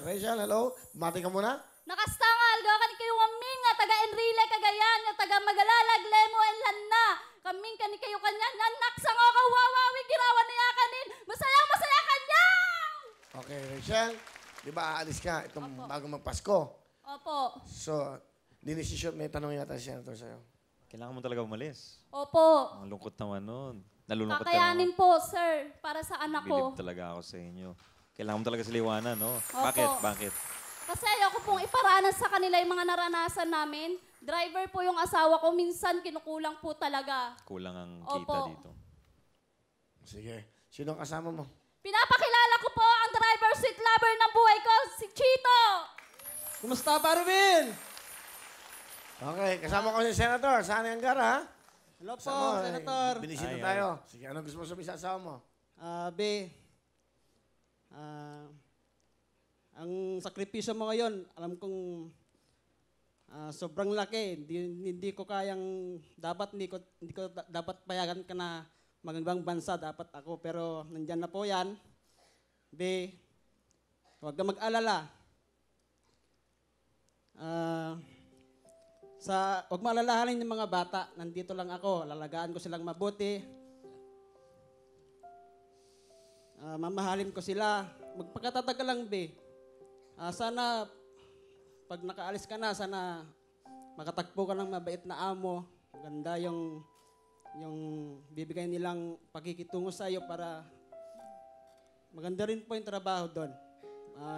Rachel, hello. Bumati ka muna. Nakastangal, gawa ka ni kayo aming nga taga Enrile Cagayan, nga taga Magalalag, Lemo, and Lanna. Kaming ka ni kayo kanya, nanak sa nga kawawawi, girawan niya kanin. Masaya, masaya kanya! Okay, Rachel. Di ba aalis ka itong Opo. bago magpasko? Opo. So, dinesisyon, may tanong yata si Senator sa'yo. Kailangan mo talaga umalis. Opo. Ang lungkot naman nun. Nalulungkot ka Kakayanin naman. po, sir, para sa anak ko. Bilib talaga ako sa inyo. Kailangan mo talaga sila iwanan, no? Opo. Bakit? Bakit? Kasi ayoko pong iparanas sa kanila yung mga naranasan namin. Driver po yung asawa ko, minsan kinukulang po talaga. Kulang ang Opo. kita dito. Sige. Sino ang kasama mo? Pinapakilala ko po ang driver seat lover ng buhay ko, si Chito! Kumusta, Parvin? Okay, kasama ko si Senator. Saan ang gara, ha? Hello po, Kasama, Senator. Binisita Ay, tayo. Sige, ano gusto mo sabihin sa asawa mo? Be, ang sakripisyo mo ngayon, alam kong sobrang laki. Hindi ko kayang, hindi ko dapat payagan ka na magandang bansa, dapat ako. Pero nandyan na po yan. Be, huwag ka mag-alala. Huwag maalalahanin yung mga bata. Nandito lang ako. Lalagaan ko silang mabuti. Mamahalin ko sila. Magpakatatag ka lang, be. Sana, pag nakaalis ka na, sana makatagpo ka ng mabait na amo. Ganda yung bibigay nilang pakikitungo sa iyo para maganda rin po yung trabaho doon.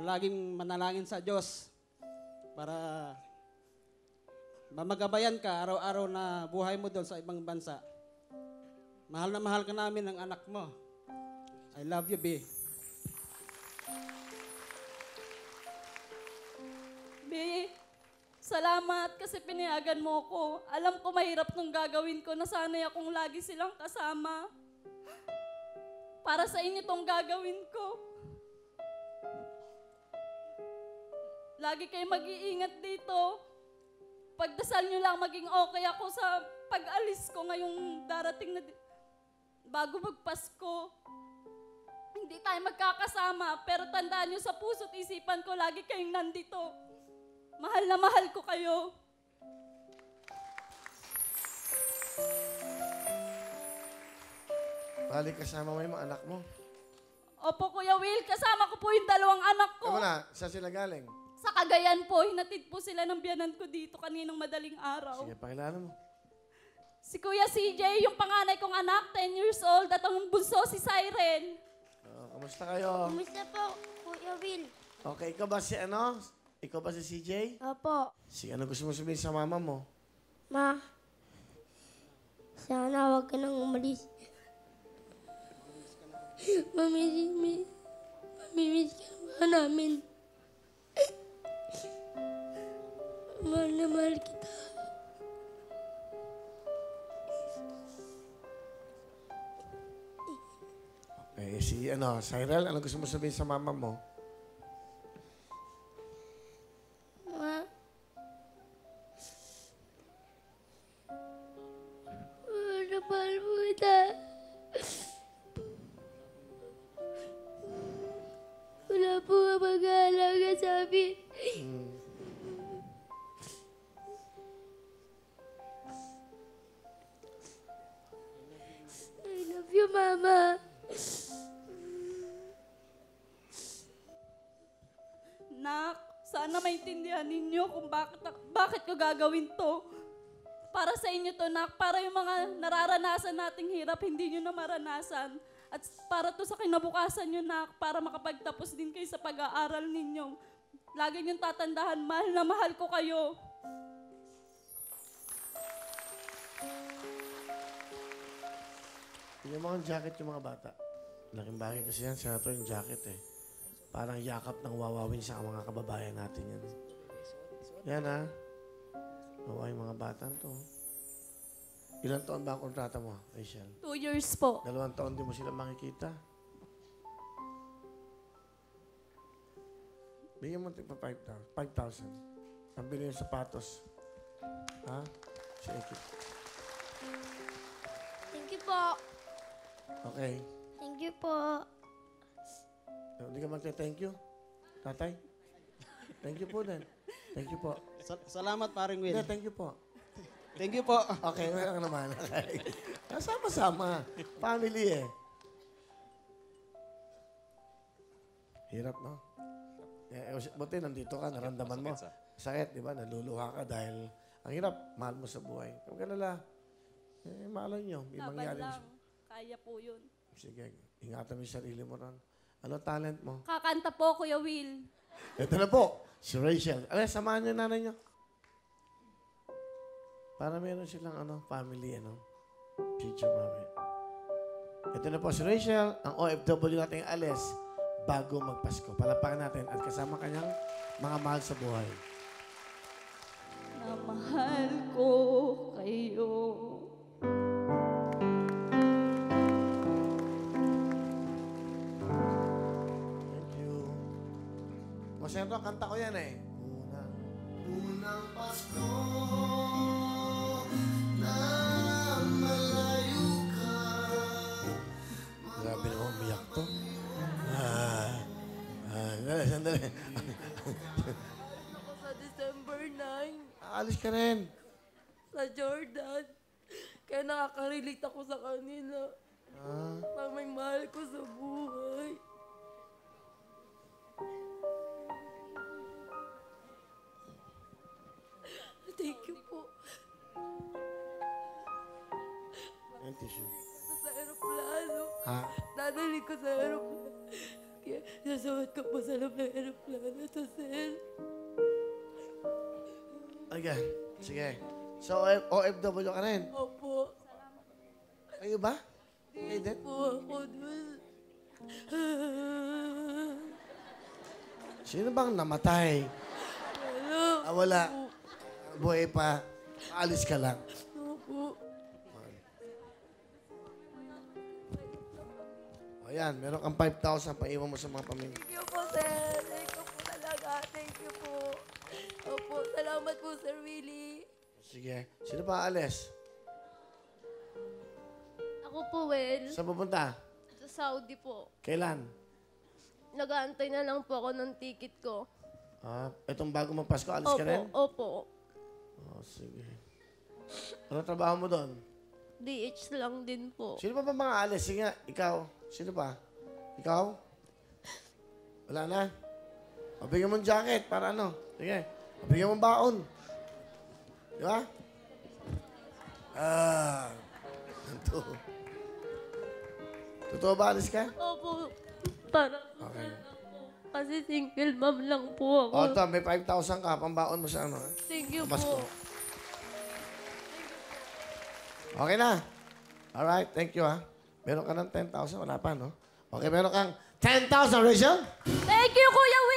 Laging manalangin sa Diyos para mamagabayan ka araw-araw na buhay mo doon sa ibang bansa. Mahal na mahal ka namin ng anak mo. I love you, B. Be, salamat kasi pinayagan mo ko. Alam ko mahirap nung gagawin ko na sanay akong lagi silang kasama. Para sa inyo tong gagawin ko. Lagi kayo mag-iingat dito. Pagdasal nyo lang maging okay ako sa pag-alis ko ngayong darating na bago magpasko. Hindi tayo magkakasama, pero tandaan nyo sa puso't isipan ko, lagi kayong nandito. Mahal na mahal ko kayo. Balik kasama mo yung mga anak mo. Opo, Kuya Will, kasama ko po yung dalawang anak ko. Kamu na, saan sila galing? Sa Cagayan po, hinatid po sila ng biyanan ko dito kaninang madaling araw. Sige, pakilala mo. Si Kuya CJ, yung panganay kong anak, 10 years old, at ang bunso si Siren. Kamusta kayo? Kumusta po, Kuya Will? Okay, ikaw ba si ano? Ikaw ba si CJ? Opo. Sige, ano gusto mo sabihin sa mama mo? Ma, sana huwag ka nang umalis. Mamimiss ka ba namin? Mahal na mahal kita. Eh, si ano, Cyril, ano gusto mo sabihin sa mama mo? Ma, mahal na mahal mo kita. Wala po nga mag-aalaga sa amin. I love you, Mama. Nak, sana maintindihan ninyo kung bakit ko gagawin to. Para sa inyo to, Nak. Para yung mga nararanasan nating hirap, hindi nyo na maranasan. At para to sa kinabukasan nyo, Nak. Para makapagtapos din kayo sa pag-aaral ninyo. Lagi nyo tatandahan, mahal na mahal ko kayo. Tingnan mo ang jacket yung mga bata. Laking bagay kasi yan, Senator, yung jacket eh. Parang yakap ng wawawin sa mga kababayan natin yan. Yan ha. Nawa yung mga bata to. Ilang taon ba ang kontrata mo, Rachel? 2 years po. 2 taon di mo sila makikita. Bigyan mo pa 5,000. Pambili yung sapatos. Ha? Shake it. Thank you po. Okay. Thank you po. Hindi ka magte-thank you? Tatay? Thank you po din. Thank you po. Salamat, paring Will. Hindi, thank you po. Thank you po. Okay, wala naman. Okay. Sama-sama. Family eh. Hirap, no? Buti nandito ka, naramdaman mo. Sakit, di ba? Naluluha ka dahil ang hirap, mahal mo sa buhay. Huwag ka lala. Malay nyo. May Laban mangyari. lang. Kaya po yun. Sige, ingatan mo yung sarili mo ron. Ano talent mo? Kakanta po, Kuya Will. Ito na po, si Rachel. Samahan niyo yung nanay niyo. Para meron silang family, future mami. Ito na po si Rachel, ang OFW nating alis bago magpasko. Palapakan natin at kasama kanyang mga mahal sa buhay. Na mahal ko kayo. Thank you. Masento, kanta ko yan eh. Unang Pasko na malayo ka. Grabe naman, umiyak to. Sandali. Ako sa December 9 Aalis ka rin. sa Jordan. Kaya nakaka-relate ako sa kanila. Mamay mahal ko sa buhay. Thank you po. Yung tissue. Sa aeroplano. Ha? Dadali ko sa aeroplano. Kaya sasawat ko po sa loob ng aeroplano sa sel. Okay. Sige. So, OFW ka rin. Opo. Kayo ba? Kayo din? Po ako dun. Sino bang namatay? Wala. Buhay pa. Alis ka lang. Opo. O yan, meron kang 5,000 pa iwan mo sa mga pamilya. Thank you po, sir. Thank you po talaga. Thank you po. Opo, salamat po, Sir Willie. Sige. Sino pa alis? Ako po, Will. Saan pupunta? Sa Saudi po. Kailan? Nag-aantay na lang po ako ng ticket ko. Itong bago magpasko, alis ka rin? Opo. Sige. Ano trabaho mo doon? DH lang din po. Sino pa ba mga alis? Sige nga, ikaw. Sino pa? Ikaw? Wala na? Mabigyan mo ng jacket para ano? Sige. Mabigyan mo ng baon. Di ba? Ito. Totoo ba alis ka? Opo. Para Okay. kasi single mom lang po ako. O, ito, may 5,000 ka. Pambaon mo sa ano. Thank you Pasko. po. Okay na. Alright, thank you ha. Meron ka ng 10,000, wala pa, no? Okay, meron kang 10,000, Rachel? Thank you, Kuya Will!